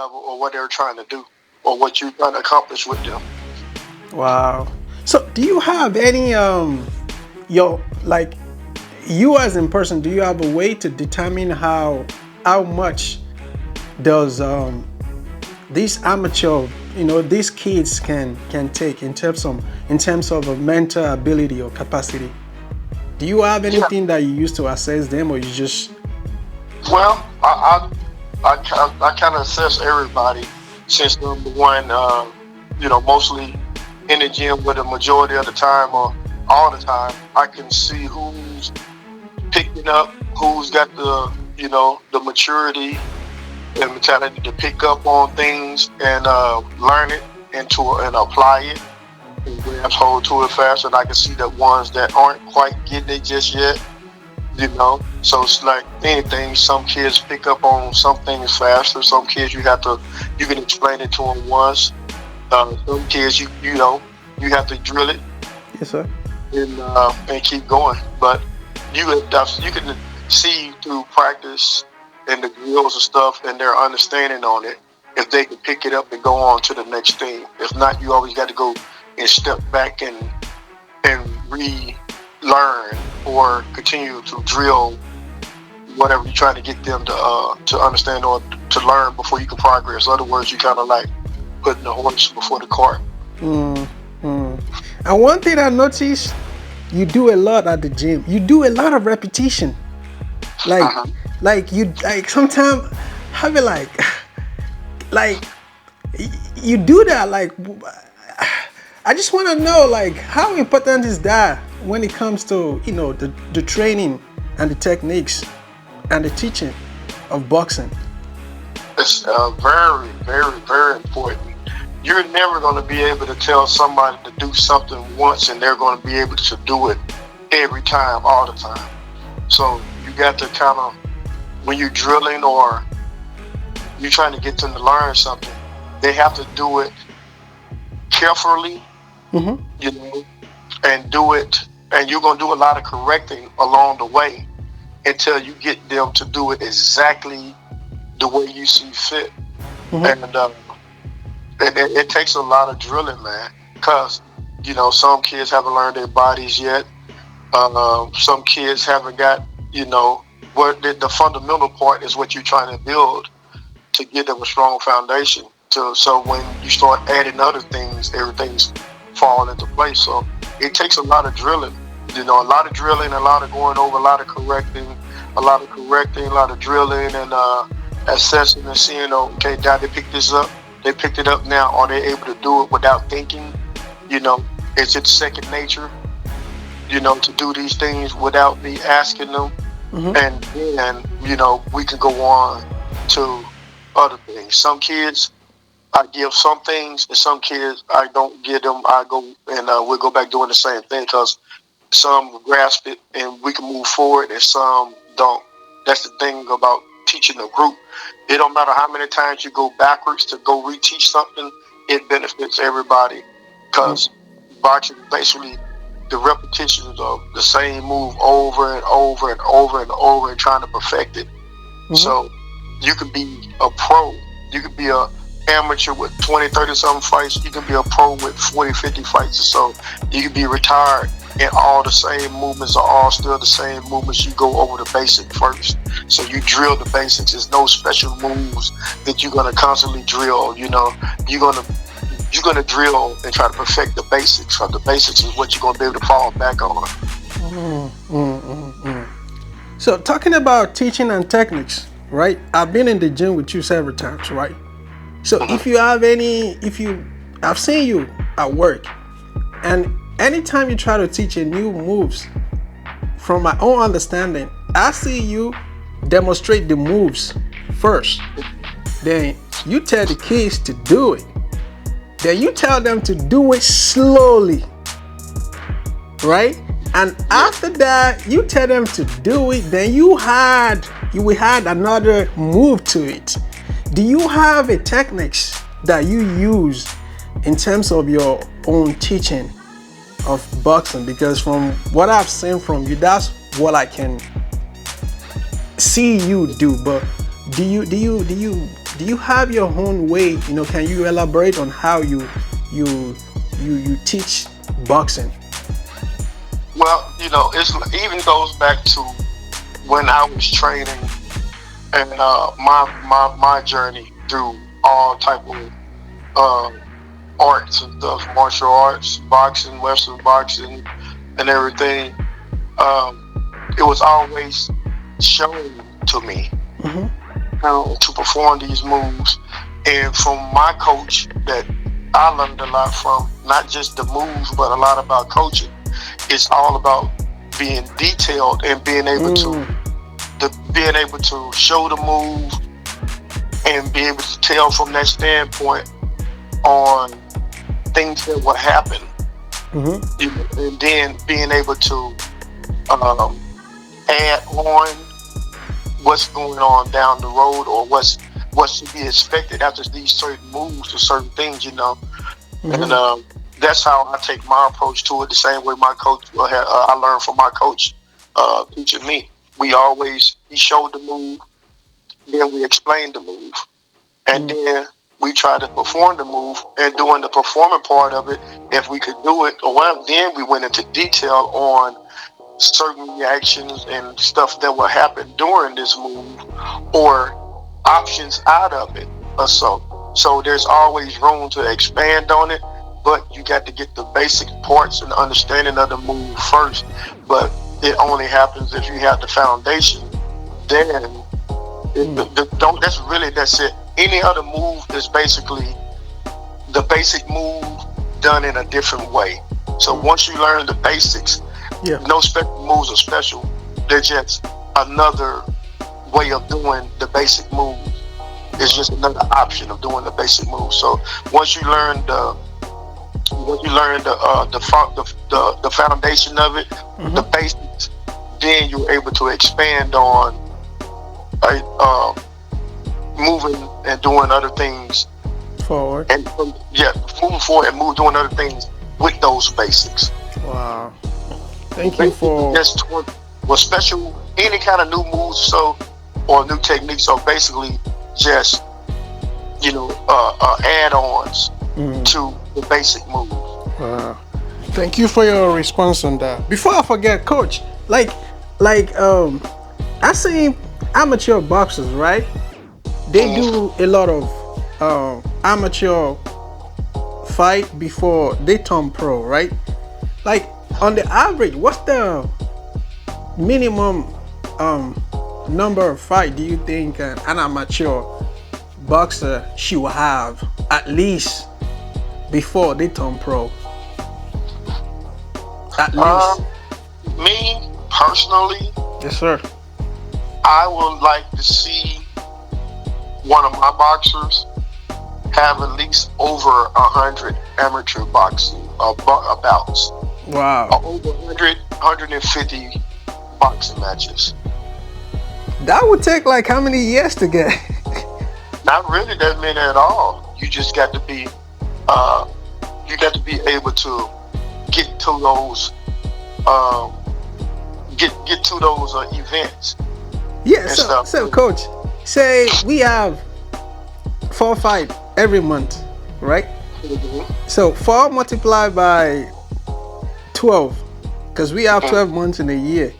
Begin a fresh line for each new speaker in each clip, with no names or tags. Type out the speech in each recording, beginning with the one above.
level or what they're trying to do or what you're trying to accomplish with them.
Wow. So do you have any like you as in person, do you have a way to determine how much does these amateur, these kids can take in terms of a mental ability or capacity? Do you have anything that you use to assess them, or you just?
Well, I kind of assess everybody since number one, mostly in the gym with the majority of the time or all the time, I can see who's picking up, who's got the maturity and mentality to pick up on things and learn it and apply it and grasp hold to it fast. And I can see the ones that aren't quite getting it just yet. So it's like anything. Some kids pick up on some things faster. Some kids you can explain it to them once. Some kids you have to drill it.
Yes, sir.
And keep going. But you can see through practice and the drills and stuff and their understanding on it if they can pick it up and go on to the next thing. If not, you always got to go and step back and relearn or continue to drill whatever you're trying to get them to understand or to learn before you can progress. In other words, you kind of like putting the horse before the cart.
And one thing I noticed, you do a lot at the gym. You do a lot of repetition. Like sometimes I be like you do that. Like I just want to know, like, how important is that when it comes to the training and the techniques and the teaching of boxing?
It's very, very, very important. You're never going to be able to tell somebody to do something once and they're going to be able to do it every time, all the time. So you got to kind of, when you're drilling or you're trying to get them to learn something, they have to do it carefully, and do it. And you're going to do a lot of correcting along the way until you get them to do it exactly the way you see fit. And it takes a lot of drilling, man, because, some kids haven't learned their bodies yet. Some kids haven't got, what the fundamental part is what you're trying to build to give them a strong foundation. So when you start adding other things, everything's fall into place. So it takes a lot of drilling, a lot of drilling, a lot of going over, a lot of correcting, a lot of drilling and assessing and seeing, okay, now they picked this up. They picked it up now. Are they able to do it without thinking? Is it second nature, to do these things without me asking them? And then, we can go on to other things. Some kids, I give some things, and some kids, I don't give them. I go and we'll go back doing the same thing because some grasp it and we can move forward and some don't. That's the thing about teaching a group. It don't matter how many times you go backwards to go reteach something, it benefits everybody because boxing basically the repetitions of the same move over and over and over and over and trying to perfect it. So you can be a pro, you can be a amateur with 20, 30 something fights, you can be a pro with 40, 50 fights or so. You can be retired and all the same movements are all still the same movements. You go over the basic first. So you drill the basics. There's no special moves that you're gonna constantly drill. You're gonna drill and try to perfect the basics. So the basics is what you're gonna be able to fall back on.
So talking about teaching and techniques, right? I've been in the gym with you several times, right? So I've seen you at work, and anytime you try to teach a new moves, from my own understanding, I see you demonstrate the moves first. Then you tell the kids to do it. Then you tell them to do it slowly, right? And after that, you tell them to do it. Then you will add another move to it. Do you have a techniques that you use in terms of your own teaching of boxing? Because from what I've seen from you, that's what I can see you do. But do you do you have your own way? Can you elaborate on how you teach boxing?
Well, it's even goes back to when I was training and my journey through all type of arts and stuff, martial arts, boxing, Western boxing, and everything. It was always shown to me how to perform these moves, and from my coach that I learned a lot from, not just the moves, but a lot about coaching. It's all about being detailed and being able to show the move and be able to tell from that standpoint on things that will happen, and then being able to add on what's going on down the road, or what's to be expected after these certain moves or certain things, and that's how I take my approach to it. The same way my coach I learned from my coach teaching me. He showed the move, then we explained the move, and then we tried to perform the move, and doing the performing part of it, if we could do it, then we went into detail on certain reactions and stuff that will happen during this move, or options out of it, or so. So there's always room to expand on it, but you got to get the basic parts and understanding of the move first. But it only happens if you have the foundation. Then that's it. Any other move is basically the basic move done in a different way. So once you learn the basics, no special moves are special. They're just another way of doing the basic moves. It's just another option of doing the basic moves. So once you learn the foundation of it, the basics, then you're able to expand on moving and doing other things
forward.
And moving forward and doing other things with those basics.
Wow. Thank you for
special, any kind of new moves or new techniques are basically just add-ons to the basic move.
Wow. Thank you for your response on that. Before I forget, Coach, I see amateur boxers, right? They do a lot of amateur fight before they turn pro, right? Like, on the average, what's the minimum number of fight do you think an amateur boxer should have at least before they turn pro? At least.
Me personally,
yes, sir.
I would like to see one of my boxers have at least over 100 amateur boxing bouts.
Wow.
Over 150 boxing matches.
That would take like how many years to get?
Not really that many at all. You just got to be able to get to those events.
Yeah. So Coach, say we have 4 fights every month, right? So 4 multiplied by 12, because we have 12 months in a year.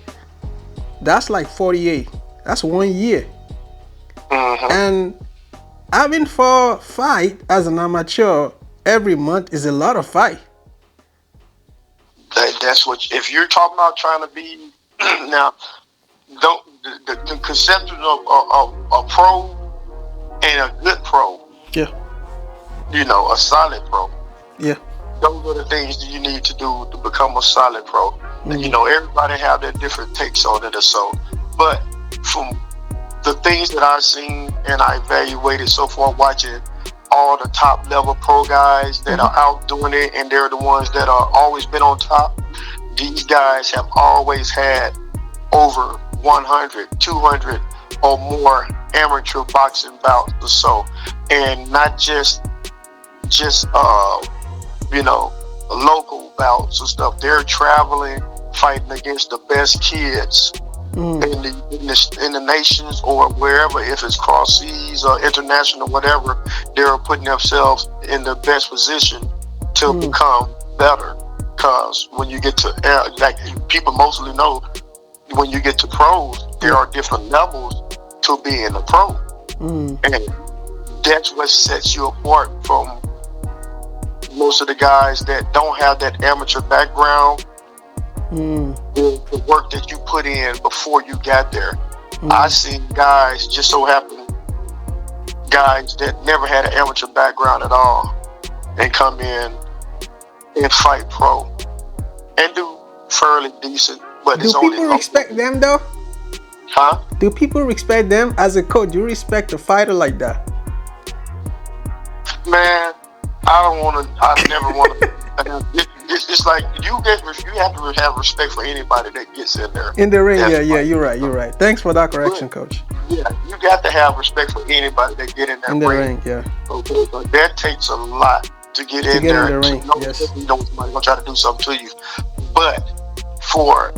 That's like 48. That's 1 year. And having 4 fights as an amateur every month is a lot of fight.
That's what, if you're talking about trying to be now, the conception of a pro and a good pro.
Yeah.
A solid pro.
Yeah.
Those are the things that you need to do to become a solid pro. And, everybody have their different takes on it or so. But from the things that I've seen and I evaluated so far, watching all the top level pro guys that are out doing it, and they're the ones that are always been on top. These guys have always had over 100, 200 or more amateur boxing bouts or so, and not just local bouts and stuff. They're traveling, fighting against the best kids in the nations or wherever, if it's cross seas or international, whatever, they're putting themselves in the best position to become better. Because when you get to, like people mostly know, when you get to pros, there are different levels to being a pro. And that's what sets you apart from most of the guys that don't have that amateur background. The work that you put in before you got there. I seen guys, just so happen, guys that never had an amateur background at all, and come in and fight pro and do fairly decent. But
do people respect them though?
Huh?
Do people respect them as a coach? Do you respect a fighter like that?
Man, I never want to. It's like you have to have respect for anybody that gets in there.
In the ring, yeah, you're right. Thanks for that correction, coach.
Yeah, you got to have respect for anybody that get in that
ring. Yeah.
Okay, but that takes a lot to get in there.
In the ring, yes.
You know somebody's gonna try to do something to you, but for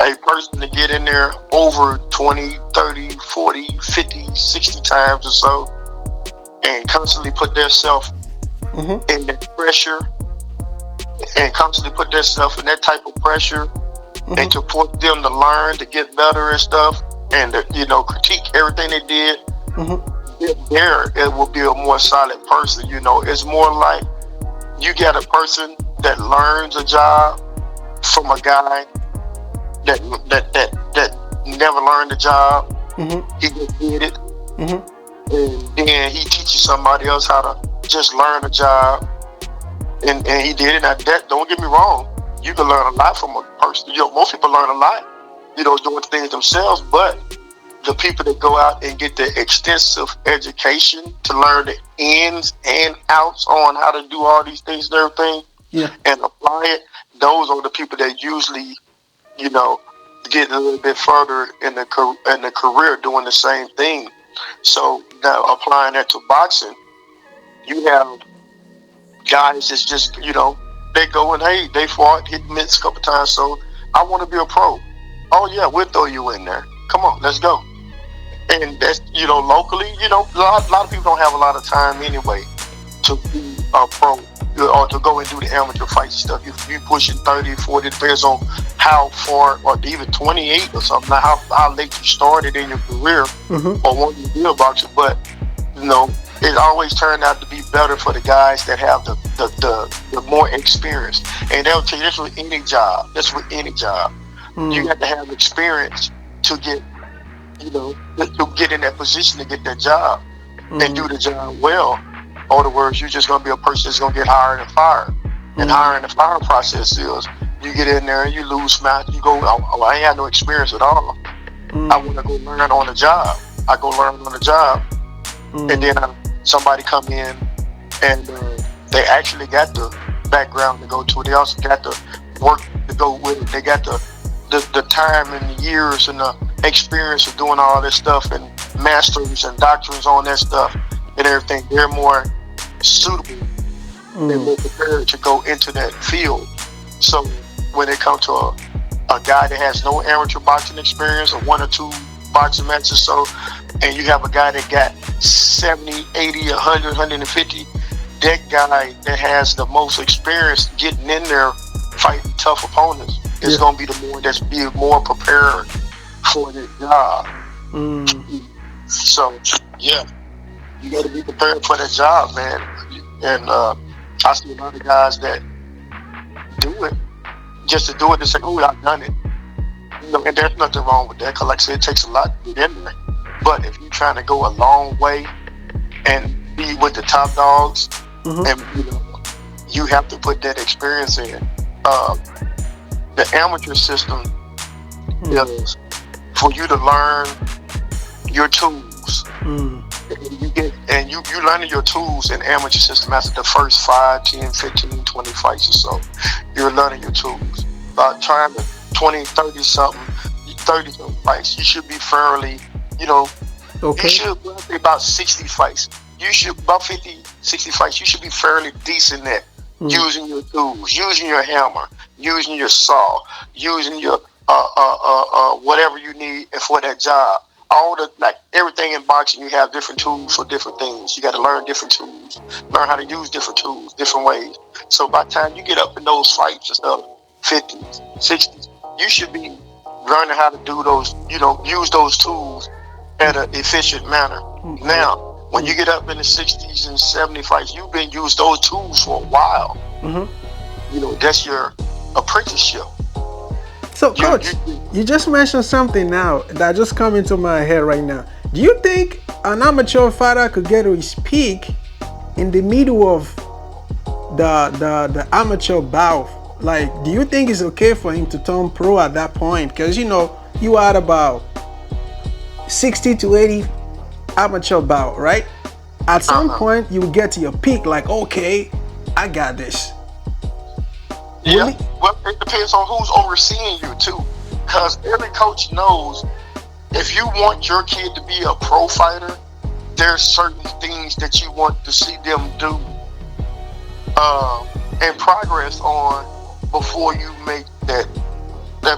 a person to get in there over 20, 30, 40, 50, 60 times or so, and constantly put themselves in that pressure, and constantly put themselves in that type of pressure, and to force them to learn, to get better and stuff, and to, critique everything they did, there it will be a more solid person. It's more like you get a person that learns a job from a guy that never learned the job. He just did it, and then he teaches somebody else how to just learn a job, and he did it. Now, don't get me wrong, you can learn a lot from a person. Most people learn a lot, doing things themselves, but the people that go out and get the extensive education to learn the ins and outs on how to do all these things and everything, and apply it, those are the people that usually, get a little bit further in the career doing the same thing. So now applying that to boxing, you have guys that's just, they go and, hey, they fought, hit mitts a couple times, so I want to be a pro. Oh yeah, we'll throw you in there. Come on, let's go. And that's, locally, a lot of people don't have a lot of time anyway to be a pro or to go and do the amateur fight stuff. If you pushing 30, 40, depends on how far, or even 28 or something, how late you started in your career or want to be a boxer. But, it always turned out to be better for the guys that have the more experience. And they'll tell you this with any job. That's with any job. You have to have experience to get, to get in that position to get that job and do the job well. In other words, you're just going to be a person that's going to get hired and fired. And hiring and firing process is you get in there and you lose match. You go, I ain't had no experience at all. I want to go learn on the job. I go learn on the job. And then somebody come in and they actually got the background to go to it. They also got the work to go with it. They got the time and the years and the experience of doing all this stuff and masters and doctrines on that stuff and everything. They're more suitable. They're more prepared to go into that field. So when it comes to a guy that has no amateur boxing experience or one or two boxing matches or so, and you have a guy that got 70, 80, 100, 150, that guy that has the most experience getting in there fighting tough opponents is going to be the one that's be more prepared for the job. So, yeah, you got to be prepared for that job, man. And I see a lot of guys that do it just to do it and say, oh, I've done it. And there's nothing wrong with that, because like I said, it takes a lot to get in there. But if you're trying to go a long way and be with the top dogs, and you have to put that experience in. The amateur system is for you to learn your tools. And you learning your tools in amateur system after the first 5, 10, 15, 20 fights or so. You're learning your tools. Trying to 20, 30 something fights, you should be fairly, you should say about 60 fights. You should, about 50, 60 fights, you should be fairly decent at using your tools, using your hammer, using your saw, using your whatever you need for that job. All the like everything in boxing, you have different tools for different things. You got to learn different tools, learn how to use different tools, different ways. So by the time you get up in those fights and stuff, 50s, 60s, you should be learning how to do those, use those tools at an efficient manner. Now, when you get up in the 60s and 70s fights, you've been used those tools for a while. That's your apprenticeship.
So, Coach, you just mentioned something now that just come into my head right now. Do you think an amateur fighter could get to his peak in the middle of the amateur bout? Like, do you think it's okay for him to turn pro at that point? Because, you had about 60 to 80 amateur bout, right? At some point, you get to your peak, like, okay, I got this.
Yeah, well, it depends on who's overseeing you too, because every coach knows if you want your kid to be a pro fighter, there's certain things that you want to see them do and progress on before you make that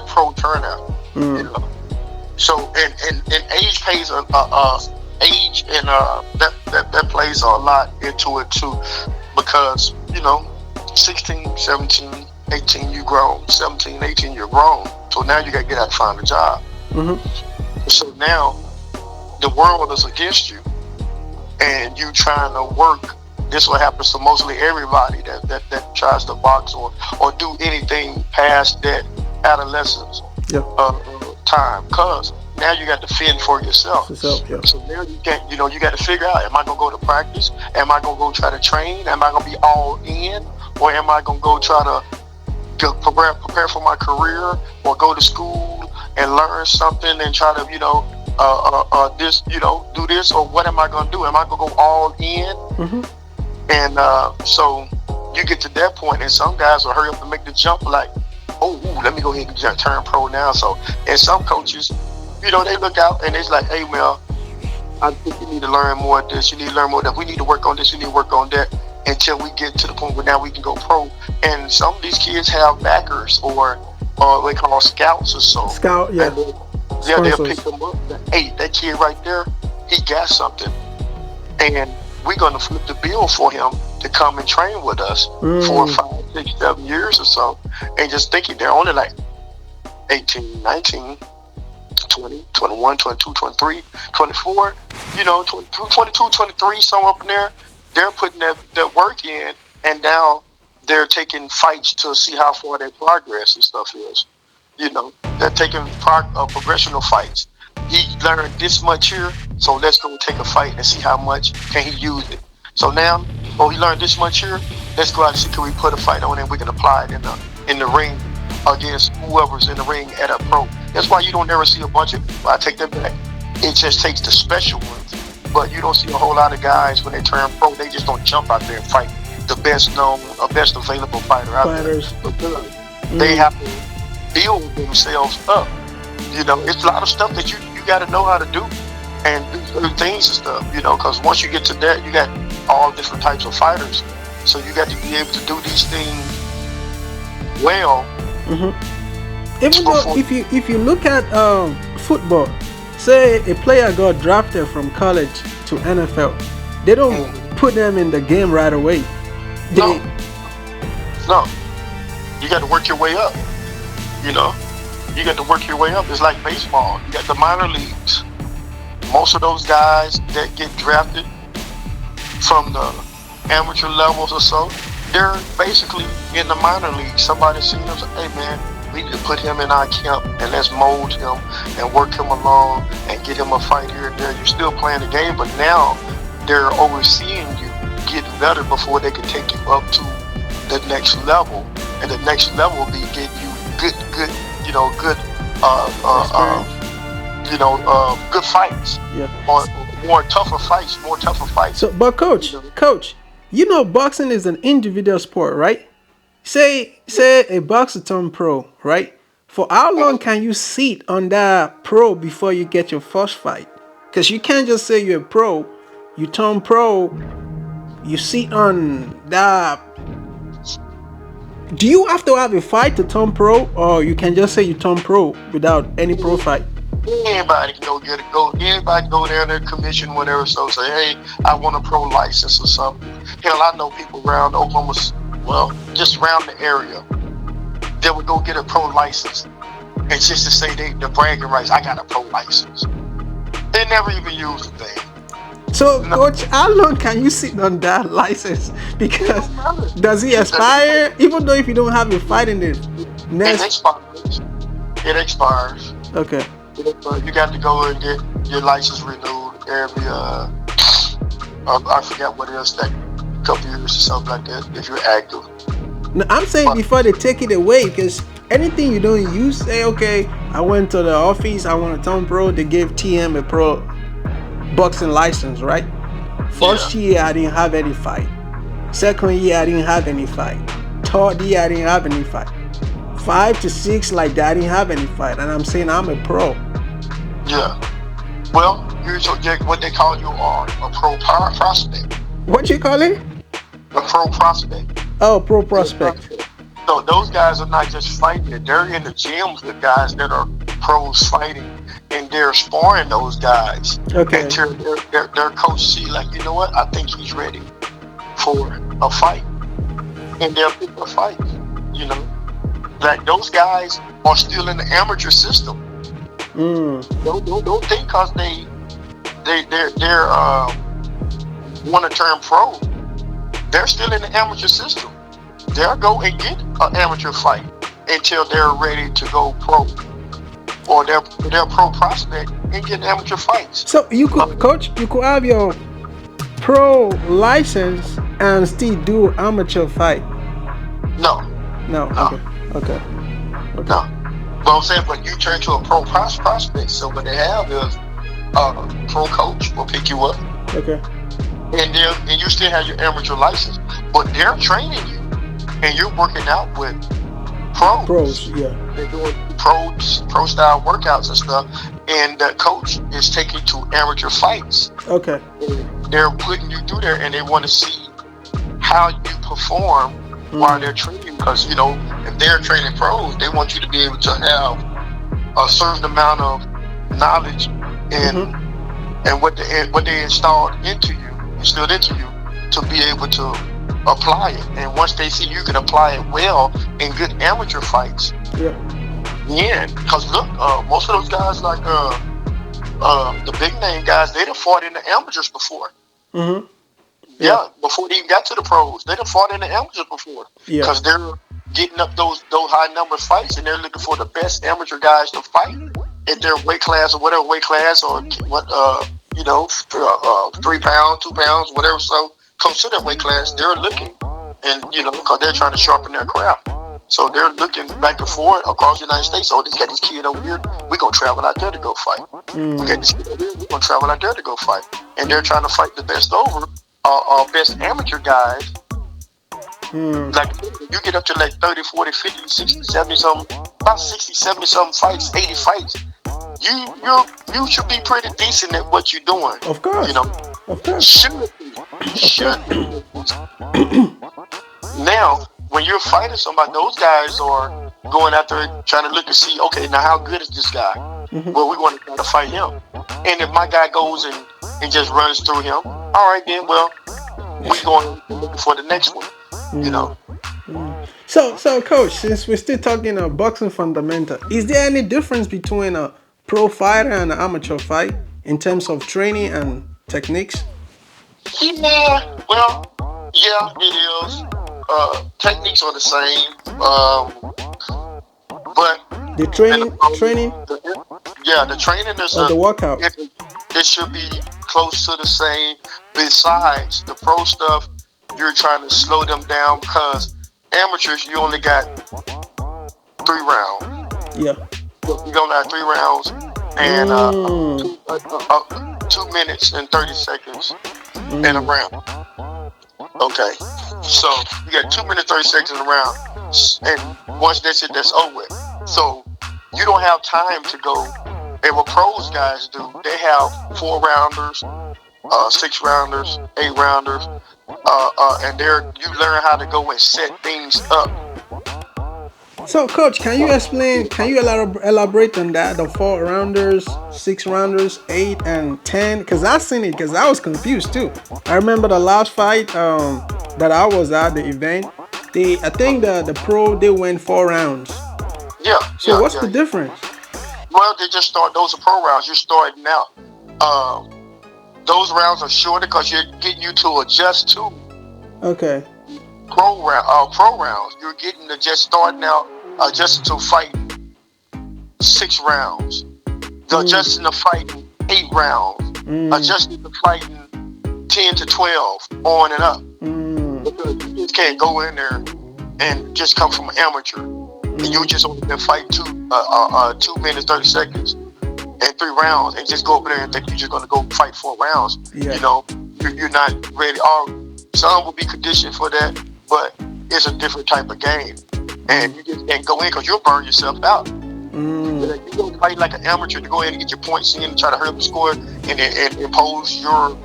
pro turnout. So and age plays age and that plays a lot into it too, because 16, 17, 18, you grown. 17, 18, you're grown. So now you got to get out and find a job. So now the world is against you, and you trying to work. This is what happens to mostly everybody that tries to box or do anything past that adolescence time. Because now you got to fend for yourself. So now you can't, you got to figure out, am I going to go to practice? Am I going to go try to train? Am I going to be all in? Or am I going to go try to prepare for my career, or go to school and learn something and try to, do this? Or what am I going to do? Am I going to go all in? And so you get to that point, and some guys will hurry up and make the jump like, let me go ahead and turn pro now. So, and some coaches, they look out and it's like, hey, Mel, I think you need to learn more of this. You need to learn more of that. We need to work on this. You need to work on that until we get to the point where now we can go pro. And some of these kids have backers or they call scouts or so.
Scout, yeah.
They'll pick them up. Hey, that kid right there, he got something. And we're going to flip the bill for him to come and train with us for 5, 6, 7 years or so. And just thinking they're only like 18, 19, 20, 21, 22, 23, 24, 22, 23, somewhere up in there. They're putting that work in, and now they're taking fights to see how far their progress and stuff is. They're taking progressional fights. He learned this much here, so let's go take a fight and see how much can he use it. So now, he learned this much here, let's go out and see, can we put a fight on it, and we can apply it in the ring against whoever's in the ring at a pro. That's why you don't ever see a bunch of, I take that back, it just takes the special ones. But you don't see a whole lot of guys when they turn pro, they just don't jump out there and fight the best known or best available fighter out there. They have to build themselves up. It's a lot of stuff that you got to know how to do and do certain things and stuff, because once you get to that, you got all different types of fighters. So you got to be able to do these things well.
Even though if you look at football, say a player got drafted from college to NFL, they don't put them in the game right away.
No. You got to work your way up. You got to work your way up. It's like baseball. You got the minor leagues. Most of those guys that get drafted from the amateur levels or so, they're basically in the minor leagues. Somebody seen them say, hey man, we need to put him in our camp and let's mold him and work him along and get him a fight here and there. You're still playing the game, but now they're overseeing you get better before they can take you up to the next level. And the next level will be getting you good fights. Or more tougher fights.
So, but coach, boxing is an individual sport, right? Say a boxer turn pro, right? For how long can you sit on that pro before you get your first fight? Because you can't just say you're a pro, you turn pro, you sit on that Do you have to have a fight to turn pro, or you can just say you turn pro without any pro fight?
Anybody can go. Anybody go there, their commission, whatever. So say, hey, I want a pro license or something. Hell, I know people around Oklahoma, well, just around the area, they would go get a pro license, and just to say they're bragging rights. I got a pro license. They never even use the thing.
So, Coach, how long can you sit on that license? Because does it expire? Even though if you don't have a fight in the next...
It expires.
Okay.
You got to go and get your license renewed every, I forget what it is, that couple years or something like that, if you're active.
No, I'm saying before they take it away, because anything you don't use, say, okay, I went to the office, I want to turn pro, they gave TM a pro boxing license, right? First year I didn't have any fight. Second year I didn't have any fight. Third year I didn't have any fight. 5 to 6 like that I didn't have any fight, and I'm saying I'm a pro.
Yeah. Well, here's what they call you are a pro prospect.
What you call it?
A pro prospect.
Oh, pro prospect.
So those guys are not just fighting; they're in the gyms with guys that are pros fighting, and they're sparring those guys.
Okay.
Until their coach see, like, you know what? I think he's ready for a fight, and they'll pick a fight. You know, like those guys are still in the amateur system. Don't think because they're want to turn pro, they're still in the amateur system. They'll go and get an amateur fight until they're ready to go pro, or they're pro prospect and get amateur fights.
So you could, Coach, you could have your pro license and still do amateur fight.
No.
Okay.
No. But I'm saying, but you turn to a pro prospect, so what they have is a pro coach will pick you up.
Okay.
And you still have your amateur license, but they're training you, and you're working out with pros.
Pros, yeah.
They're doing pro style workouts and stuff, and the coach is taking you to amateur fights.
Okay.
And they're putting you through there, and they want to see how you perform while they're training, because you know, if they're training pros, they want you to be able to have a certain amount of knowledge and what they instilled into you to be able to apply it. And once they see you can apply it well in good amateur fights, because look, most of those guys like the big name guys, they done fought in the amateurs before. Yeah, before they even got to the pros, they done fought in the amateurs before. Because they're getting up those high number fights, and they're looking for the best amateur guys to fight in their weight class or whatever weight class, or what 3 pounds, 2 pounds, whatever. So comes to that weight class, they're looking, and because they're trying to sharpen their craft. So they're looking back and forth across the United States. Oh, they got this kid over here, we're gonna travel out there to go fight. We got this kid over here, we're gonna travel out there to go fight. And they're trying to fight the best best amateur guys. Like you get up to like 30, 40, 50, 60, 70 something, about 60, 70 something fights, 80 fights. You should be pretty decent at what you're doing.
Of course. Of course.
Should be. Now, when you're fighting somebody, those guys are going out there trying to look and see, okay, now how good is this guy? Well, we want to try to fight him. And if my guy goes and just runs through him, all right then, well, we're going looking for the next one.
So Coach, since we're still talking about boxing fundamental, is there any difference between a pro fighter and an amateur fight in terms of training and techniques?
Yeah, well, yeah, it is. Techniques are the same, but
the training.
The training is
the workout.
It should be close to the same. Besides the pro stuff, you're trying to slow them down because amateurs, you only got 3 rounds. Yeah. You only have 3 rounds and 2 minutes and 30 seconds in a round. Okay. So you got 2 minutes, 30 seconds in a round. And once that's it, that's over with. So you don't have time to go. And what pros guys do, they have 4 rounders, 6 rounders, 8 rounders, and you learn how to go and set things up
So, coach, can you explain? Can you elaborate on that? The 4 rounders, 6 rounders, 8 and 10. Because I seen it. Because I was confused too. I remember the last fight that I was at the event. I think the pro they went 4 rounds.
Yeah.
So what's the difference?
Well, they just start. Those are pro rounds. You're starting out. Those rounds are shorter because you're getting you to adjust to.
Okay.
Pro rounds. You're getting to just starting out, adjusting to fighting 6 rounds. Adjusting to fighting 8 rounds. Adjusting to fighting 10 to 12 on and up. Because you just can't go in there and just come from an amateur. And you just only been fighting 2 minutes, 30 seconds and 3 rounds and just go over there and think you're just going to go fight 4 rounds.
Yeah.
You know, you're not ready. Some will be conditioned for that, but it's a different type of game. And you just can't go in because you'll burn yourself out. You go fight like an amateur to go in and get your points in and try to hurry up the score and impose your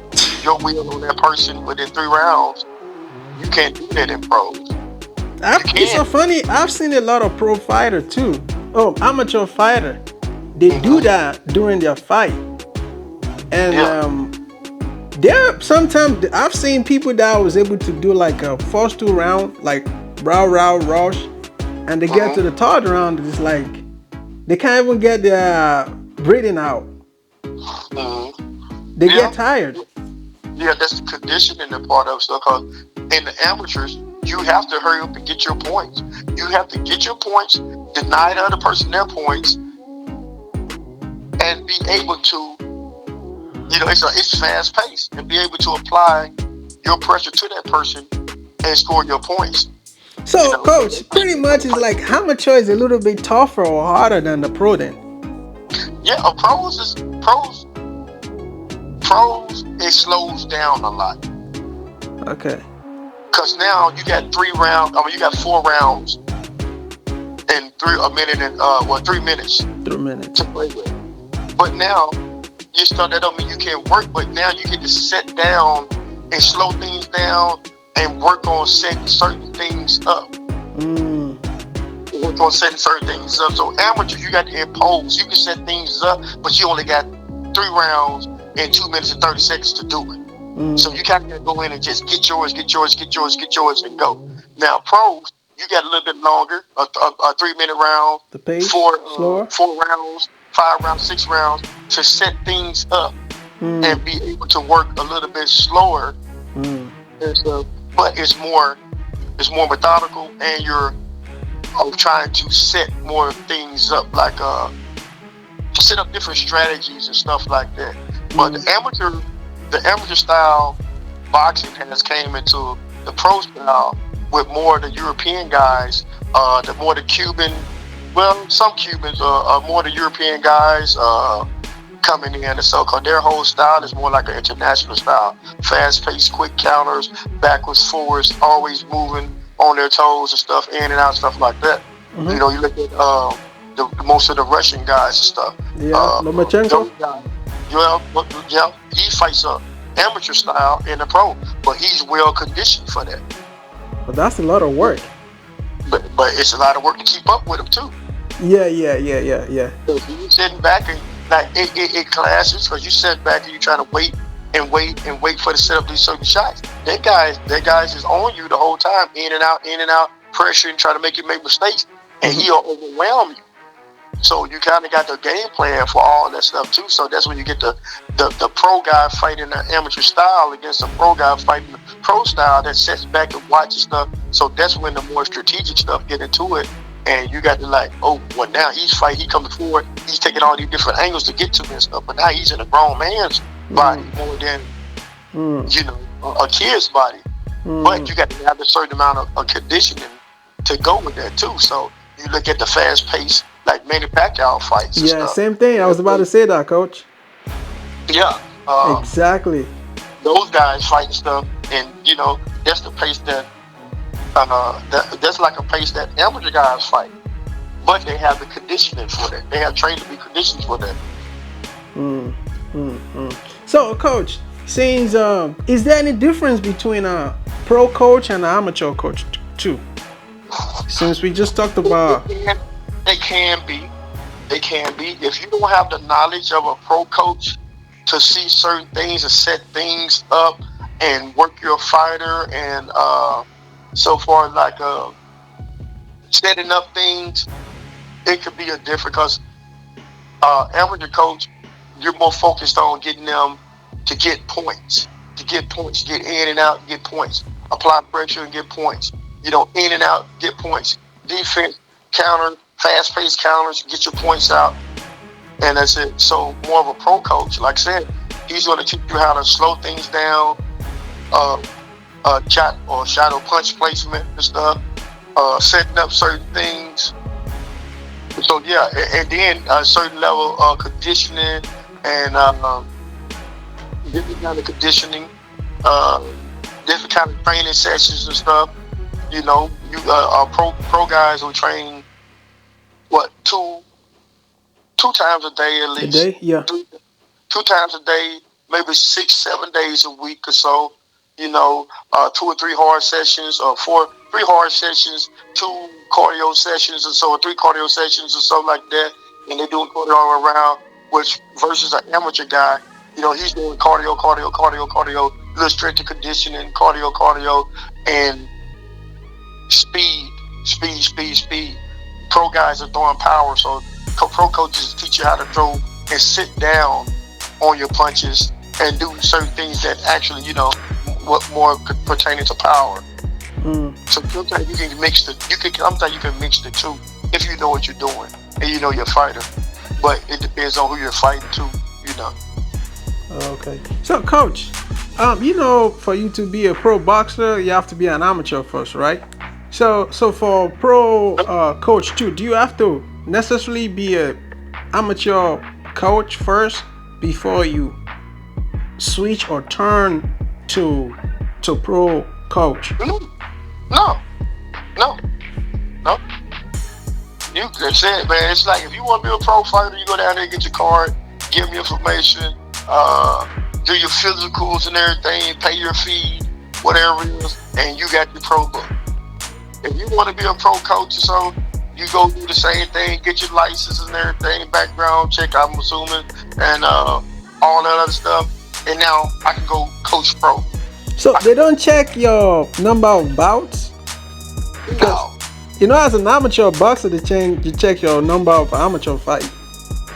will on that person within 3 rounds. You can't do that in pros.
It's so funny. I've seen a lot of pro fighter too. Amateur fighter. They do that during their fight. And there sometimes I've seen people that was able to do like a first 2 round, like rush, and they get to the 3rd round, it's like they can't even get their breathing out. They get tired.
Yeah, that's the conditioning part of stuff. Because in the amateurs, you have to hurry up and get your points. You have to get your points, deny the other person their points, and be able to, it's fast paced, and be able to apply your pressure to that person and score your points.
So, coach, pretty much it's like amateur is a little bit tougher or harder than the pro then.
Yeah, pros, it slows down a lot.
Okay.
Because now you got 4 rounds in 3 minutes.
3 minutes.
To play with. But now, that don't mean you can't work, but now you get to sit down and slow things down and work on setting certain things up. Work on setting certain things up. So amateur, you got to impose. You can set things up, but you only got 3 rounds and 2 minutes and 30 seconds to do it. So you kind of go in and just get yours, and go. Now pros, you got a little bit longer, a 3-minute round,
the pace,
4 rounds, 5 rounds, 6 rounds to set things up and be able to work a little bit slower. And stuff. But it's more methodical, and you're trying to set more things up, like set up different strategies and stuff like that. But the amateur style boxing has came into the pro style with more of the European guys, the Cuban, some Cubans are more the European guys coming in, and so called their whole style is more like an international style, fast-paced, quick counters, backwards, forwards, always moving on their toes and stuff, in and out, stuff like that. You look at most of the Russian guys and stuff.
Lomachenko.
He fights a amateur style in the pro, but he's well conditioned for that.
But that's a lot of work.
But it's a lot of work to keep up with him too.
Yeah.
So you sitting back and like it clashes because you sit back and you try to wait for the setup these certain shots. That guys is on you the whole time, in and out, pressuring, trying to make you make mistakes, and he'll overwhelm you. So you kind of got the game plan for all that stuff too. So that's when you get the pro guy fighting the amateur style against the pro guy fighting the pro style that sits back and watches stuff. So that's when the more strategic stuff get into it. And you got to now he coming forward, he's taking all these different angles to get to me and stuff. But now he's in a grown man's body more than a kid's body. But you got to have a certain amount of conditioning to go with that too. So you look at the fast pace, like Manny Pacquiao fights. And stuff.
Same thing. I was about to say that, coach.
Yeah.
Exactly.
Those guys fighting stuff, and that's the pace that. That's like a pace that amateur guys fight, but they have the conditioning for that. They have trained to be conditioned for that.
So, coach, since is there any difference between a pro coach and an amateur coach too? Since we just talked about,
They can be. They can be. If you don't have the knowledge of a pro coach to see certain things and set things up and work your fighter and so far like setting up things, it could be a different because amateur coach, you're more focused on getting them to get points, get in and out, get points, apply pressure and get points. In and out, get points. Defense, counter, fast-paced counters, get your points out, and that's it. So more of a pro coach, like I said, he's going to teach you how to slow things down, shot or shadow punch placement and stuff, setting up certain things. So yeah, and then a certain level of conditioning and different kind of conditioning, different kind of training sessions and stuff. Pro guys will train two times a day at least.
a day, yeah.
Two times a day, maybe 6-7 days a week or so. 2 or 3 hard sessions, or 3 hard sessions, 2 cardio sessions or so, or 3 cardio sessions or so like that. And they're doing cardio all around, which versus an amateur guy, he's doing cardio, little strength and conditioning, cardio, and speed. Pro guys are throwing power, so pro coaches teach you how to throw and sit down on your punches and do certain things that actually, what more pertaining to power. So sometimes you can mix the two if you know what you're doing and you know your fighter. But it depends on who you're fighting to,
Okay. So, coach, for you to be a pro boxer, you have to be an amateur first, right? So for pro coach too, do you have to necessarily be a amateur coach first before you switch or turn to pro coach?
No. You said, man, it's like if you want to be a pro fighter, you go down there and get your card, give me information, do your physicals and everything, pay your fee, whatever it is, and you got your pro book. If you want to be a pro coach or so, you go do the same thing, get your license and everything, background check, I'm assuming, and all that other stuff. And now I can go coach pro.
So they don't check your number of bouts?
No.
As an amateur boxer, you check your number of amateur fight.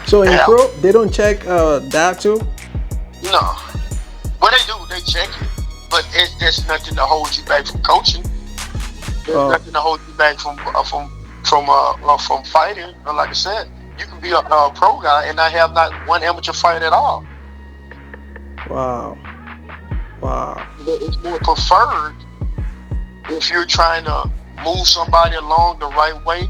So in pro, they don't check that too?
No. Well, they do. They check it, but there's nothing to hold you back from coaching. There's nothing to hold you back from fighting. Like I said, you can be a pro guy and not have not one amateur fight at all.
Wow.
But it's more preferred if you're trying to move somebody along the right way